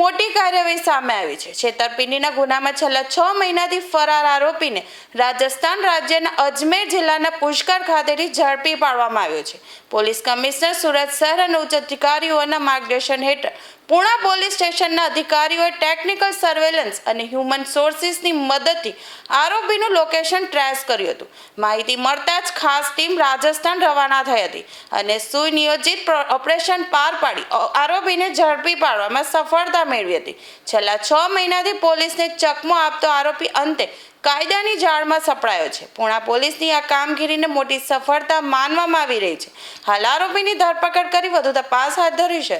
મોટી કાર્યવાહી સામે આવી છે। છેતરપિંડીના ગુનામાં છેલ્લા 6 મહિનાથી ફરાર આરોપીને રાજસ્થાન રાજ્યના અજમેર જિલ્લાના પુષ્કર ખાતેથી ઝડપી પાડવામાં આવ્યો છે। પોલીસ કમિશનર સુરત શહેર અને ઉચ્ચ અધિકારીઓના માર્ગદર્શન હેઠળ પુણા પોલીસ સ્ટેશનના અધિકારીઓએ ટેકનિકલ સર્વેલન્સ અને હ્યુમન સોર્સિસની મદદથી આરોપીનું લોકેશન ટ્રેસ કર્યું હતું। માહિતી મળતા જ ખાસ ટીમ રાજસ્થાન રવાના થઈ હતી અને સુનિયોજિત ઓપરેશન પાર પાડી આરોપીને ઝડપી પાડવામાં સફળતા મેળવી હતી। છેલ્લા 6 મહિનાથી પોલીસને ચકમો આપતો આરોપી અંતે કાયદાની જાળમાં સપડાયો છે। પુણા પોલીસની આ કામગીરીને મોટી સફળતા માનવામાં આવી રહી છે। હાલ આરોપીની ધરપકડ કરી વધુ તપાસ હાથ ધરી છે।